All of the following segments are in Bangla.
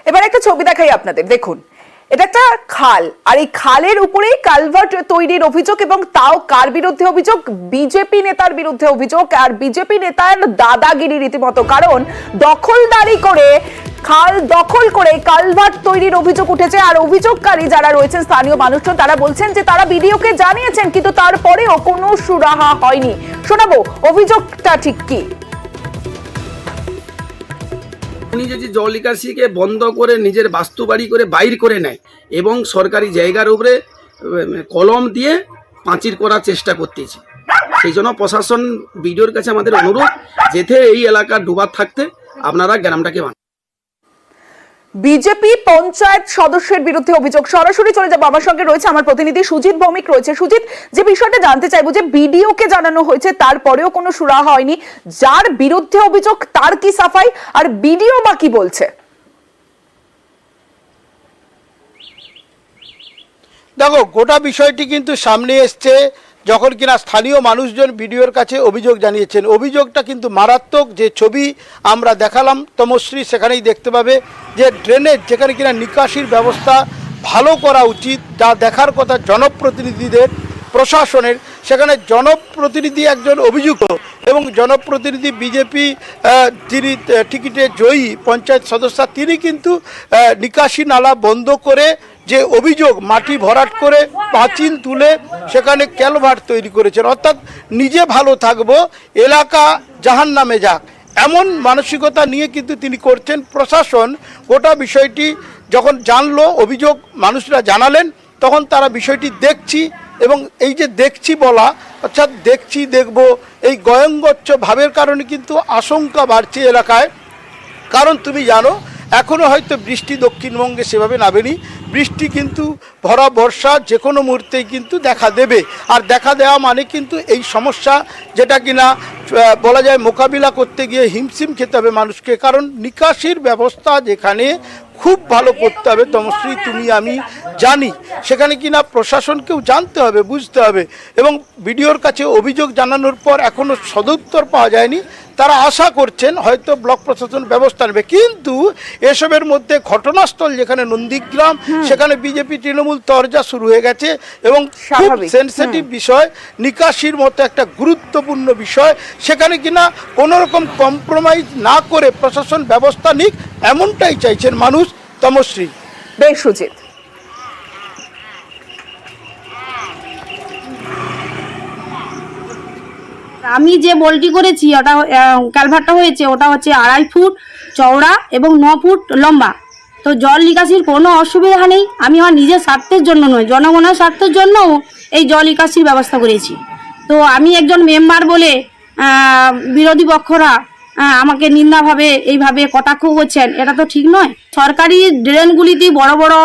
এবার একটা ছবি দেখাই আপনাদের, দেখুন এটা একটা খাল, আর এই খালের উপরেই কালভার্ট তৈরির অভিযোগ, এবং তাও কার বিরুদ্ধে অভিযোগ? বিজেপি নেতার বিরুদ্ধে অভিযোগ। আর বিজেপি নেতার দাদাগিরি রীতিমতো, কারণ দখলদারি করে খাল দখল করে কালভার্ট তৈরির অভিযোগ উঠেছে। আর অভিযোগকারী যারা রয়েছেন স্থানীয় মানুষজন, তারা বলছেন যে তারা বিডিওকে জানিয়েছেন, কিন্তু তারপরেও কোনো সুরাহা হয়নি। শোনাবো অভিযোগটা ঠিক কি। উনি যদি জল নিকাশিকে বন্ধ করে নিজের বাস্তু বাড়ি করে বাইর করে নেয় এবং সরকারি জায়গার উপরে কলম দিয়ে পাঁচির করার চেষ্টা করতেছে, সেই জন্য প্রশাসন বিডিওর কাছে আমাদের অনুরোধ, যেতে এই এলাকার ডুবার থাকতে আপনারা গ্রামটাকে বানান। বিজেপি পঞ্চায়েত সদস্যের বিরুদ্ধে অভিযোগ। সরাসরি চলে যাবো, আমার সঙ্গে রয়েছে আমার প্রতিনিধি সুজিত ভৌমিক রয়েছে। সুজিত, যে বিষয়টা জানতে চাইবো যে বিডিওকে জানানো হয়েছে, তারপরেও কোনো সুরাহা হয়নি, যার বিরুদ্ধে অভিযোগ তার কি সাফাই, আর বিডিও বা কি বলছে? দেখো, গোটা বিষয়টি কিন্তু সামনে এসছে যখন কিনা স্থানীয় মানুষজন বিডিওর কাছে অভিযোগ জানিয়েছেন। অভিযোগটা কিন্তু মারাত্মক। যে ছবি আমরা দেখালাম তমশ্রী, সেখানেই দেখতে পাবে যে ড্রেনেজ, যেখানে কিনা নিকাশির ব্যবস্থা ভালো করা উচিত, যা দেখার কথা জনপ্রতিনিধিদের, প্রশাসনের, সেখানে জনপ্রতিনিধি একজন অভিযুক্ত এবং জনপ্রতিনিধি বিজেপি যিনি টিকিটে জয়ী পঞ্চায়েত সদস্য, তিনি কিন্তু নিকাশি নালা বন্ধ করে যে অভিযোগ, মাটি ভরাট করে পাঁচিল তুলে সেখানে ক্যালভার্ট তৈরি করেছেন। অর্থাৎ নিজে ভালো থাকবো, এলাকা জাহান্নামে যাক, এমন মানসিকতা নিয়ে কিন্তু তিনি করছেন। প্রশাসন গোটা বিষয়টি যখন জানলো, অভিযোগ মানুষরা জানালেন, তখন তারা বিষয়টি দেখছি, এবং এই যে দেখছি বলা, অর্থাৎ দেখছি দেখব, এই গয়ঙ্গচ্ছ ভাবের কারণে কিন্তু আশঙ্কা বাড়ছে এলাকায়। কারণ তুমি জানো, এখনও হয়তো বৃষ্টি দক্ষিণবঙ্গে সেভাবে নামেনি, বৃষ্টি কিন্তু ভরা বর্ষা যে কোনো মুহূর্তেই কিন্তু দেখা দেবে। আর দেখা দেওয়া মানে কিন্তু এই সমস্যা, যেটা কিনা বলা যায় মোকাবিলা করতে গিয়ে হিমশিম খেতে হবে মানুষকে। কারণ নিকাশির ব্যবস্থা যেখানে খুব ভালো করতে হবে, তমশ্রী তুমি আমি জানি, সেখানে কিনা প্রশাসনকেও জানতে হবে, বুঝতে হবে। এবং বিডিওর কাছে অভিযোগ জানানোর পর এখনও সদুত্তর পাওয়া যায়নি। তারা আশা করছেন হয়তো ব্লক প্রশাসন ব্যবস্থা নেবে, কিন্তু এসবের মধ্যে ঘটনাস্থল যেখানে নন্দীগ্রাম, সেখানে বিজেপি তৃণমূল তরজা শুরু হয়ে গেছে, এবং খুব সেনসিটিভ বিষয়, নিকাশির মতো একটা গুরুত্বপূর্ণ বিষয়, সেখানে কিনা কোনো রকম কম্প্রোমাইজ না করে প্রশাসন ব্যবস্থা নিক, এমনটাই চাইছেন মানুষ। তমশ্রী। বেশ সুজিত। আমি যে বলটি করেছি, ওটা ক্যালভার্টটা হয়েছে, ওটা হচ্ছে 2.5 ফুট চওড়া এবং 9 ফুট লম্বা। তো জল নিকাশির কোনো অসুবিধা নেই। আমি আমার নিজের স্বার্থের জন্য নয়, জনগণের স্বার্থের জন্যও এই জল নিকাশির ব্যবস্থা করেছি। তো আমি একজন মেম্বার বলে বিরোধী পক্ষরা আমাকে নিন্দাভাবে এইভাবে কটাক্ষ করছেন, এটা তো ঠিক নয়। সরকারি ড্রেনগুলিতে বড় বড়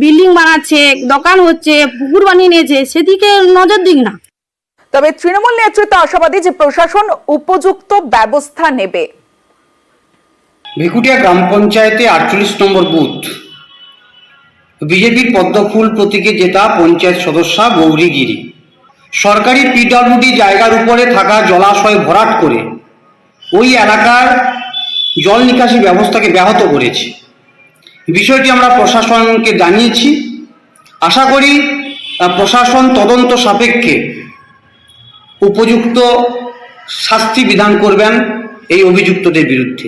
বিল্ডিং বানাচ্ছে, দোকান হচ্ছে, পুকুর বানিয়ে নিয়েছে, সেদিকে নজর দিক না। তবে তৃণমূল নেতৃত্ব আশাবাদী যে প্রশাসন উপযুক্ত ব্যবস্থা নেবে। ভেকুটিয়া গ্রাম পঞ্চায়েতে 48 নম্বর বুথ, বিজেপির পদ্মফুল প্রতীকে জেতা পঞ্চায়েত সদস্যা গৌরী গিরি সরকারি পিডব্লিউডি জায়গার উপরে থাকা জলাশয় ভরাট করে ওই এলাকার জল নিকাশি ব্যবস্থাকে ব্যাহত করেছে। বিষয়টি আমরা প্রশাসনকে জানিয়েছি। আশা করি প্রশাসন তদন্ত সাপেক্ষে উপযুক্ত শাস্তি বিধান করবেন এই অভিযুক্তদের বিরুদ্ধে।